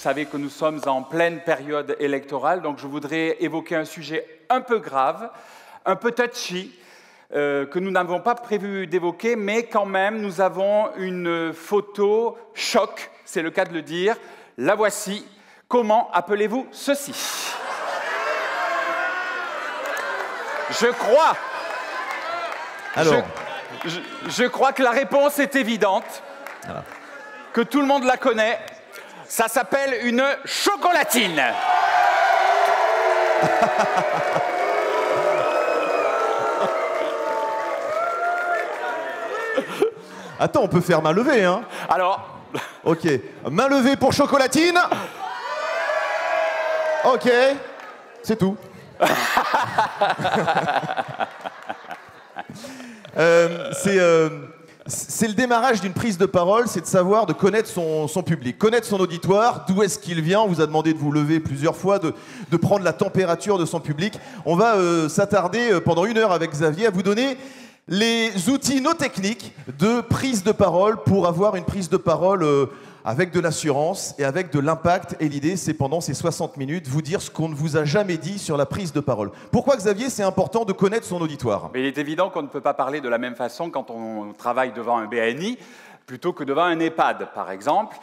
savez que nous sommes en pleine période électorale, donc je voudrais évoquer un sujet un peu grave, un peu touchy, que nous n'avons pas prévu d'évoquer, mais quand même, nous avons une photo choc, c'est le cas de le dire. La voici. Comment appelez-vous ceci? Je crois... Alors... Je crois que la réponse est évidente, que tout le monde la connaît. Ça s'appelle une chocolatine. Attends, on peut faire main levée, hein? Alors... Ok, main levée pour chocolatine. Ok, c'est tout. C'est le démarrage d'une prise de parole, c'est de savoir, de connaître son public, connaître son auditoire, d'où est-ce qu'il vient. On vous a demandé de vous lever plusieurs fois, de prendre la température de son public. On va s'attarder pendant 1 heure avec Xavier à vous donner les outils, nos techniques de prise de parole pour avoir une prise de parole avec de l'assurance et avec de l'impact. Et l'idée, c'est pendant ces 60 minutes, vous dire ce qu'on ne vous a jamais dit sur la prise de parole. Pourquoi, Xavier, c'est important de connaître son auditoire? Mais il est évident qu'on ne peut pas parler de la même façon quand on travaille devant un BNI plutôt que devant un EHPAD, par exemple,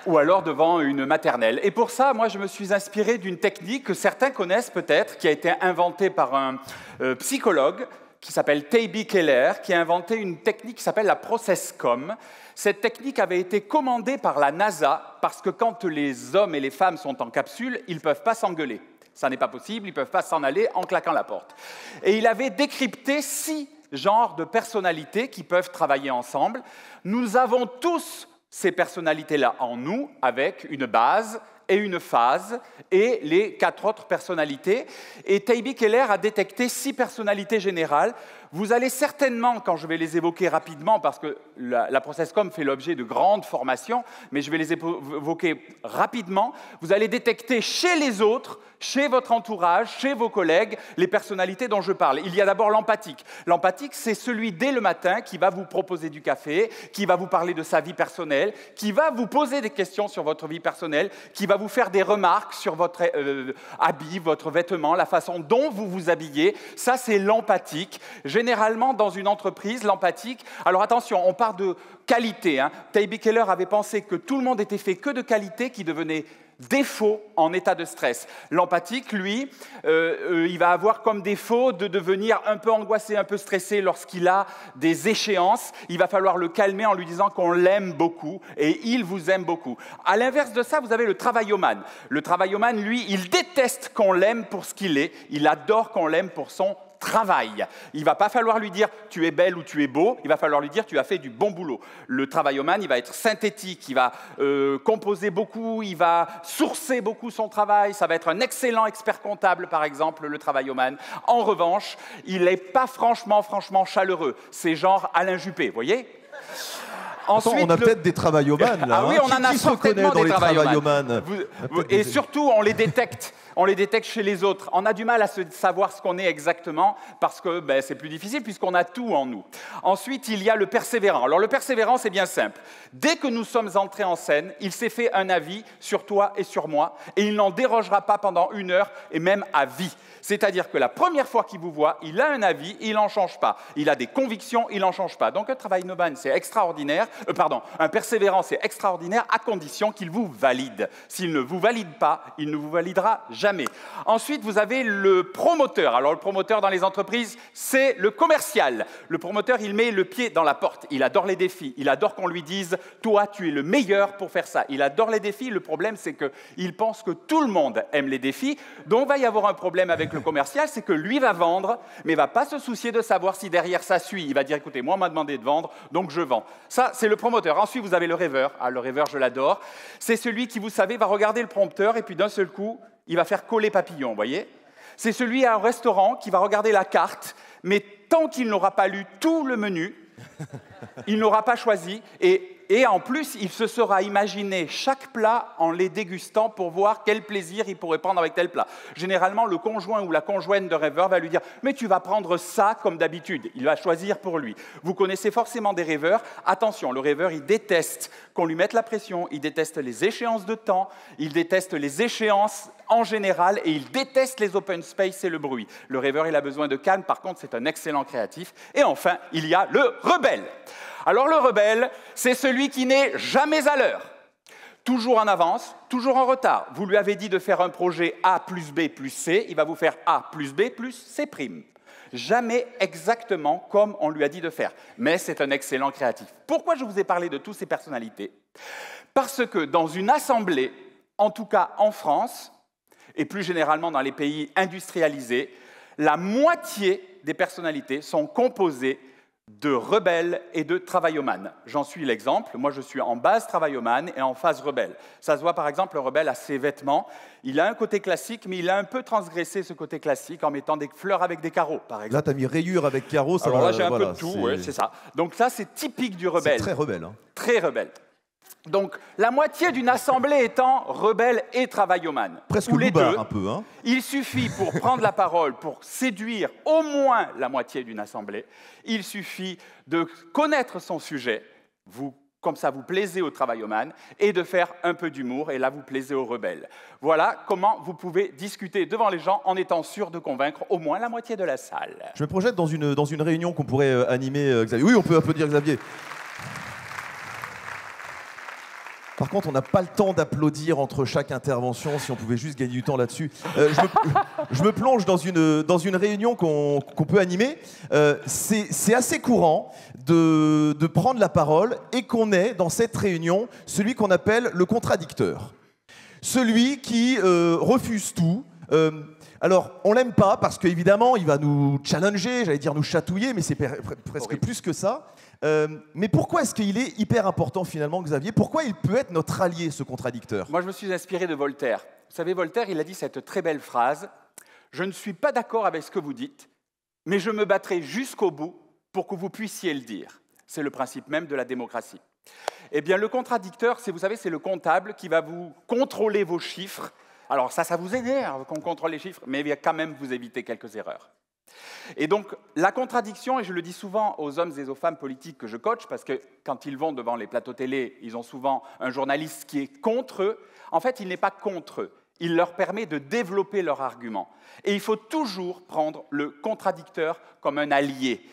ou alors devant une maternelle. Et pour ça, moi, je me suis inspiré d'une technique que certains connaissent peut-être, qui a été inventée par un psychologue qui s'appelle Taby Keller, qui a inventé une technique qui s'appelle la ProcessCom. Cette technique avait été commandée par la NASA parce que quand les hommes et les femmes sont en capsule, ils ne peuvent pas s'engueuler. Ça n'est pas possible, ils ne peuvent pas s'en aller en claquant la porte. Et il avait décrypté 6 genres de personnalités qui peuvent travailler ensemble. Nous avons tous ces personnalités-là en nous, avec une base et une phase, et les 4 autres personnalités. Et Taby Keller a détecté 6 personnalités générales. Vous allez certainement, quand je vais les évoquer rapidement, parce que la ProcessCom fait l'objet de grandes formations, mais je vais les évoquer rapidement, vous allez détecter chez les autres, chez votre entourage, chez vos collègues, les personnalités dont je parle. Il y a d'abord l'empathique. L'empathique, c'est celui dès le matin qui va vous proposer du café, qui va vous parler de sa vie personnelle, qui va vous poser des questions sur votre vie personnelle, qui va vous faire des remarques sur votre habit, votre vêtement, la façon dont vous vous habillez. Ça, c'est l'empathique. Généralement, dans une entreprise, l'empathique... Alors attention, on parle de qualité. Taby Keller avait pensé que tout le monde était fait que de qualité qui devenait défaut en état de stress. L'empathique, lui, il va avoir comme défaut de devenir un peu angoissé, un peu stressé lorsqu'il a des échéances. Il va falloir le calmer en lui disant qu'on l'aime beaucoup et il vous aime beaucoup. À l'inverse de ça, vous avez le travaillomane. Le travaillomane, lui, il déteste qu'on l'aime pour ce qu'il est. Il adore qu'on l'aime pour son travail. Il ne va pas falloir lui dire « tu es belle » ou « tu es beau », il va falloir lui dire « tu as fait du bon boulot ». Le travaillomane, il va être synthétique, il va composer beaucoup, il va sourcer beaucoup son travail, ça va être un excellent expert comptable, par exemple, le travaillomane. En revanche, il n'est pas franchement chaleureux. C'est genre Alain Juppé, vous voyez ? Ensuite, on a peut-être des travaillomanes, là. Ah oui, on en a certainement des travaillomanes. Et surtout, on les détecte. On les détecte chez les autres. On a du mal à savoir ce qu'on est exactement parce que c'est plus difficile puisqu'on a tout en nous. Ensuite, il y a le persévérant. Alors, le persévérant, c'est bien simple. Dès que nous sommes entrés en scène, il s'est fait un avis sur toi et sur moi et il n'en dérogera pas pendant 1 heure et même à vie. C'est-à-dire que la première fois qu'il vous voit, il a un avis, il n'en change pas. Il a des convictions, il n'en change pas. Donc, un travaillomane, c'est extraordinaire. Un persévérant, c'est extraordinaire à condition qu'il vous valide. S'il ne vous valide pas, il ne vous validera jamais. Ensuite, vous avez le promoteur. Alors, le promoteur dans les entreprises, c'est le commercial. Le promoteur, il met le pied dans la porte. Il adore les défis. Il adore qu'on lui dise « toi, tu es le meilleur pour faire ça ». Il adore les défis. Le problème, c'est qu'il pense que tout le monde aime les défis. Donc, il va y avoir un problème avec le commercial, c'est que lui va vendre, mais ne va pas se soucier de savoir si derrière ça suit. Il va dire « écoutez, moi, on m'a demandé de vendre, donc je vends ». Ça, c'est le promoteur. Ensuite, vous avez le rêveur. Ah, le rêveur, je l'adore. C'est celui qui, vous savez, va regarder le prompteur et puis d'un seul coup, il va faire coller papillon, vous voyez ? C'est celui à un restaurant qui va regarder la carte, mais tant qu'il n'aura pas lu tout le menu, il n'aura pas choisi. Et Et en plus, il se sera imaginé chaque plat en les dégustant pour voir quel plaisir il pourrait prendre avec tel plat. Généralement, le conjoint ou la conjointe de rêveur va lui dire « Mais tu vas prendre ça comme d'habitude ». Il va choisir pour lui. Vous connaissez forcément des rêveurs. Attention, le rêveur, il déteste qu'on lui mette la pression, il déteste les échéances de temps, il déteste les échéances en général et il déteste les open space et le bruit. Le rêveur, il a besoin de calme. Par contre, c'est un excellent créatif. Et enfin, il y a le rebelle. Alors le rebelle, c'est celui qui n'est jamais à l'heure, toujours en avance, toujours en retard. Vous lui avez dit de faire un projet A plus B plus C, il va vous faire A plus B plus C'. Jamais exactement comme on lui a dit de faire, mais c'est un excellent créatif. Pourquoi je vous ai parlé de toutes ces personnalités? Parce que dans une assemblée, en tout cas en France, et plus généralement dans les pays industrialisés, la moitié des personnalités sont composées de rebelles et de travaillomanes. J'en suis l'exemple. Moi, je suis en base travaillomane et en phase rebelle. Ça se voit, par exemple, le rebelle à ses vêtements. Il a un côté classique, mais il a un peu transgressé ce côté classique en mettant des fleurs avec des carreaux, par exemple. Là, tu as mis rayures avec carreaux. Alors là, j'ai un peu de tout, ouais, c'est ça. Donc ça, c'est typique du rebelle. C'est très rebelle. Hein. Très rebelle. Donc, la moitié d'une assemblée étant rebelle et travaillomane. Presque ou les loupard, deux, un peu. Hein. il suffit pour prendre la parole, pour séduire au moins la moitié d'une assemblée, il suffit de connaître son sujet, comme ça vous plaisez aux travaillomanes, et de faire un peu d'humour, et là vous plaisez aux rebelles. Voilà comment vous pouvez discuter devant les gens en étant sûr de convaincre au moins la moitié de la salle. Je me projette dans une réunion qu'on pourrait animer, Xavier. Oui, on peut applaudir Xavier. Par contre, on n'a pas le temps d'applaudir entre chaque intervention, si on pouvait juste gagner du temps là-dessus. Je me plonge dans une réunion qu'on peut animer. C'est assez courant de prendre la parole et qu'on ait dans cette réunion celui qu'on appelle le contradicteur. Celui qui refuse tout. Alors, on l'aime pas parce qu'évidemment, il va nous challenger, j'allais dire nous chatouiller, mais c'est presque horrible. plus que ça. Mais pourquoi est-ce qu'il est hyper important finalement, Xavier? Pourquoi il peut être notre allié, ce contradicteur? Moi, je me suis inspiré de Voltaire. Vous savez, Voltaire, il a dit cette très belle phrase « Je ne suis pas d'accord avec ce que vous dites, mais je me battrai jusqu'au bout pour que vous puissiez le dire. » C'est le principe même de la démocratie. Eh bien, le contradicteur, vous savez, c'est le comptable qui va vous contrôler vos chiffres. Alors ça vous énerve qu'on contrôle les chiffres, mais il va quand même vous éviter quelques erreurs. Et donc, la contradiction, et je le dis souvent aux hommes et aux femmes politiques que je coach, parce que quand ils vont devant les plateaux télé, ils ont souvent un journaliste qui est contre eux. En fait, il n'est pas contre eux. Il leur permet de développer leur argument. Et il faut toujours prendre le contradicteur comme un allié.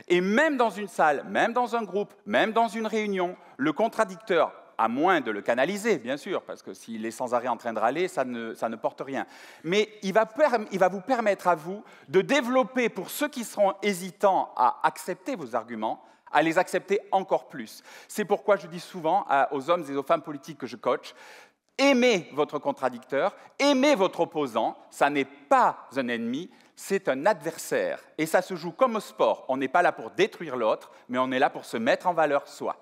Et même dans une salle, même dans un groupe, même dans une réunion, le contradicteur, à moins de le canaliser, bien sûr, parce que s'il est sans arrêt en train de râler, ça ne porte rien. Mais il va vous permettre à vous de développer, pour ceux qui seront hésitants à accepter vos arguments, à les accepter encore plus. C'est pourquoi je dis souvent aux hommes et aux femmes politiques que je coach, aimez votre contradicteur, aimez votre opposant, ça n'est pas un ennemi, c'est un adversaire. Et ça se joue comme au sport, on n'est pas là pour détruire l'autre, mais on est là pour se mettre en valeur soi.